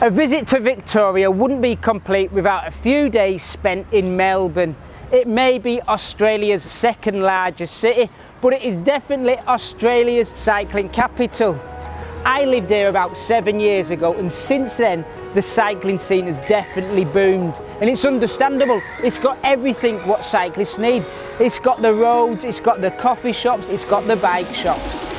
A visit to Victoria wouldn't be complete without a few days spent in Melbourne. It may be Australia's second largest city, but it is definitely Australia's cycling capital. I lived here about 7 years ago, and since then the cycling scene has definitely boomed, and it's understandable. It's got everything what cyclists need. It's got the roads, it's got the coffee shops, it's got the bike shops.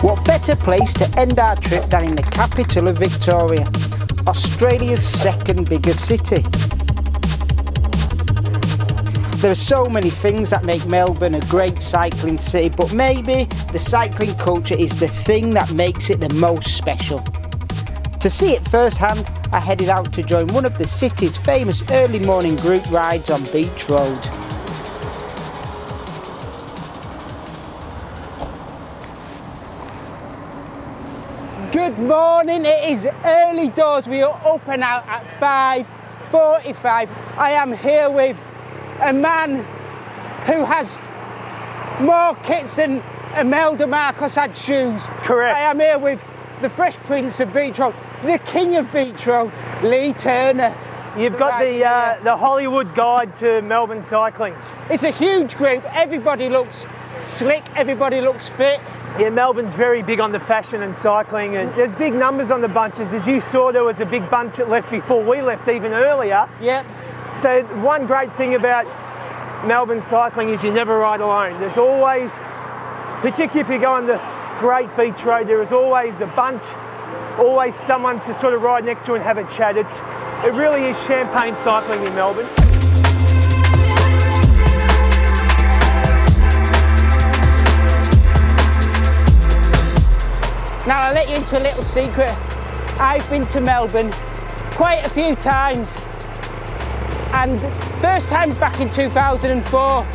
What better place to end our trip than in the capital of Victoria, Australia's second biggest city. There are so many things that make Melbourne a great cycling city, but maybe the cycling culture is the thing that makes it the most special. To see it firsthand, I headed out to join one of the city's famous early morning group rides on Beach Road. Good morning, it is early doors. We are up and out at 5:45. I am here with a man who has more kits than Imelda Marcos had shoes. Correct. I am here with the Fresh Prince of Beach Road, the King of Beach Road, Lee Turner. You've got the Hollywood guide to Melbourne cycling. It's a huge group. Everybody looks slick, everybody looks fit. Yeah, Melbourne's very big on the fashion and cycling, and there's big numbers on the bunches. As you saw, there was a big bunch that left before we left, even earlier. Yep. So one great thing about Melbourne cycling is you never ride alone. There's always, particularly if you go on the Great Beach Road, there is always a bunch, always someone to sort of ride next to and have a chat. It really is champagne cycling in Melbourne. Now I'll let you into a little secret. I've been to Melbourne quite a few times, and first time back in 2004.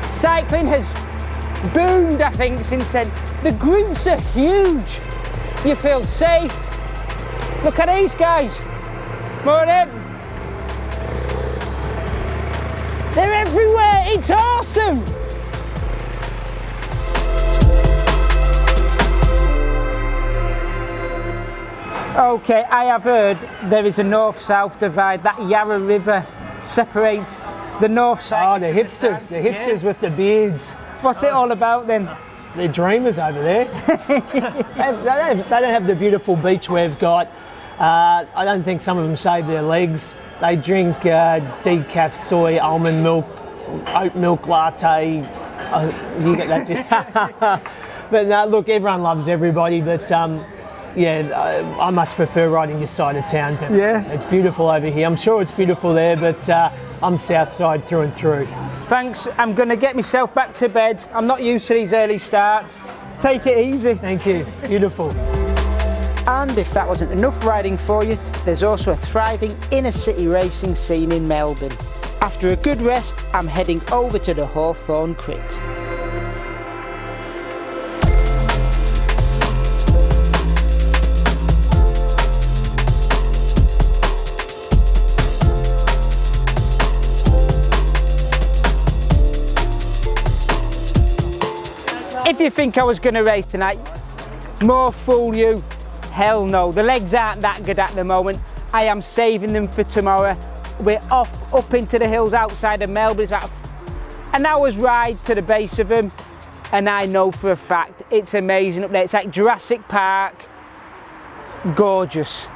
Cycling has boomed, I think, since then. The groups are huge. You feel safe. Look at these guys. Morning. They're everywhere. It's awesome. Okay, I have heard there is a north-south divide. That Yarra River separates the north side. Oh, the hipsters with the beards. What's it all about then? They're dreamers over there. they don't have the beautiful beach we've got. I don't think some of them shave their legs. They drink decaf soy, almond milk, oat milk latte. You get that too. But no, look, everyone loves everybody, but yeah, I much prefer riding this side of town. Yeah. It's beautiful over here. I'm sure it's beautiful there, but I'm south side through and through. Thanks, I'm going to get myself back to bed. I'm not used to these early starts. Take it easy. Thank you, beautiful. And if that wasn't enough riding for you, there's also a thriving inner city racing scene in Melbourne. After a good rest, I'm heading over to the Hawthorn Pit. If you think I was going to race tonight, more fool you. Hell no, the legs aren't that good at the moment. I am saving them for tomorrow. We're off up into the hills outside of Melbourne. It's about an hour's ride to the base of them, and I know for a fact it's amazing up there. It's like Jurassic Park, gorgeous.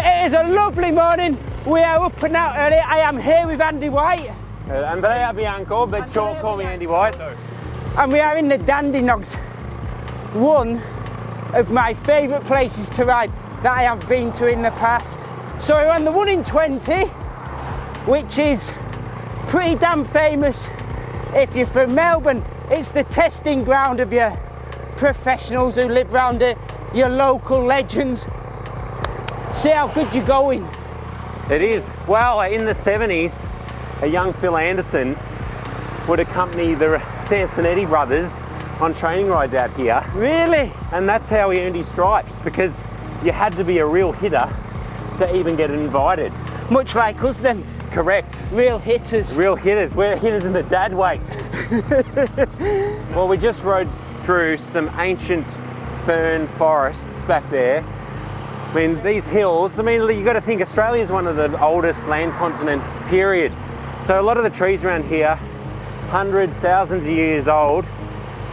It is a lovely morning. We are up and out early. I am here with Andy White. Andrea Bianco, but short call me Andy White. And we are in the Dandenongs, one of my favourite places to ride that I have been to in the past. So we're on the 1 in 20, which is pretty damn famous. If you're from Melbourne, it's the testing ground of your professionals who live around it, your local legends. See how good you're going. It is. Well, in the 70s, a young Phil Anderson would accompany the Sansonetti brothers on training rides out here. Really? And that's how he earned his stripes, because you had to be a real hitter to even get invited. Much like us then. Correct. Real hitters. Real hitters. We're hitters in the dad weight. Well, we just rode through some ancient fern forests back there. I mean, these hills, I mean, you've got to think Australia is one of the oldest land continents, period. So a lot of the trees around here, hundreds, thousands of years old,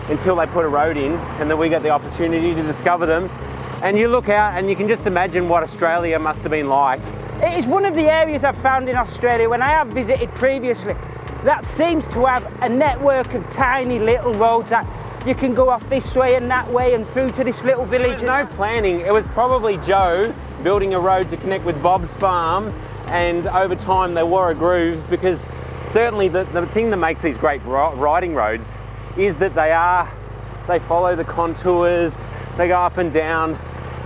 until they put a road in, and then we get the opportunity to discover them. And you look out and you can just imagine what Australia must have been like. It is one of the areas I've found in Australia when I have visited previously that seems to have a network of tiny little roads that you can go off this way and that way and through to this little village. There's no planning. It was probably Joe building a road to connect with Bob's farm, and over time they wore a groove, because certainly the thing that makes these great riding roads is that they follow the contours, they go up and down.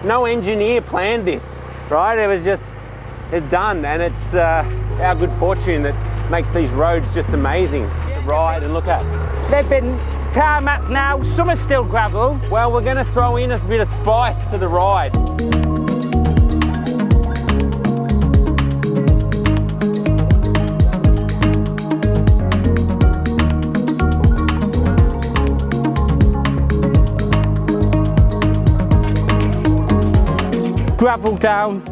No engineer planned this, right? It's done, and it's our good fortune that makes these roads just amazing to ride and look at. They've been tarmac now, some are still gravel. Well, we're going to throw in a bit of spice to the ride. Gravel down.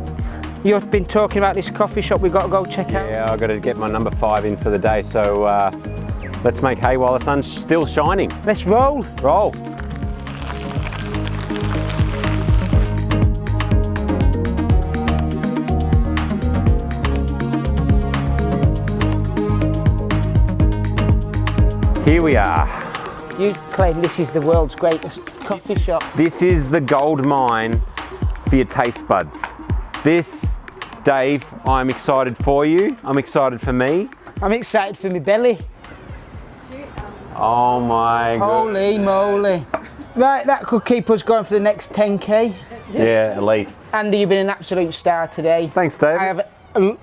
You've been talking about this coffee shop we've got to go check out. Yeah, I've got to get my number 5 in for the day, so let's make hay while the sun's still shining. Let's roll. Roll. Here we are. You claim this is the world's greatest coffee shop. This is the gold mine for your taste buds. This, Dave, I'm excited for you. I'm excited for me. I'm excited for my belly. Oh my god. Holy moly. Right, that could keep us going for the next 10k. Yeah, at least. Andy, you've been an absolute star today. Thanks, Dave.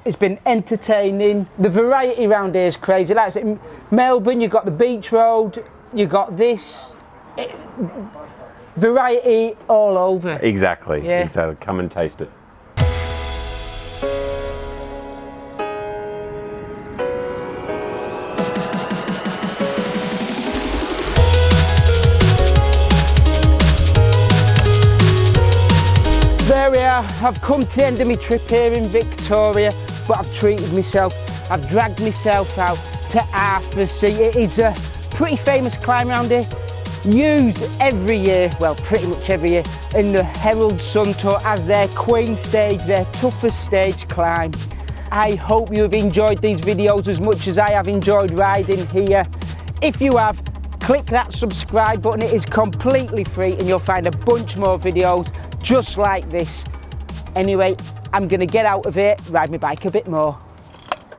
It's been entertaining. The variety around here is crazy. Like I said, in Melbourne, you've got the beach road, you got this. Variety all over. Exactly. Yeah. Exactly. Come and taste it. There we are. I've come to the end of my trip here in Victoria, but I've treated myself. I've dragged myself out to Arthur's Seat. It is a pretty famous climb around here, used every year, well pretty much every year, in the Herald Sun Tour as their queen stage, their toughest stage climb. I hope you have enjoyed these videos as much as I have enjoyed riding here. If you have, click that subscribe button. It is completely free and you'll find a bunch more videos just like this. Anyway, I'm gonna get out of here, ride my bike a bit more.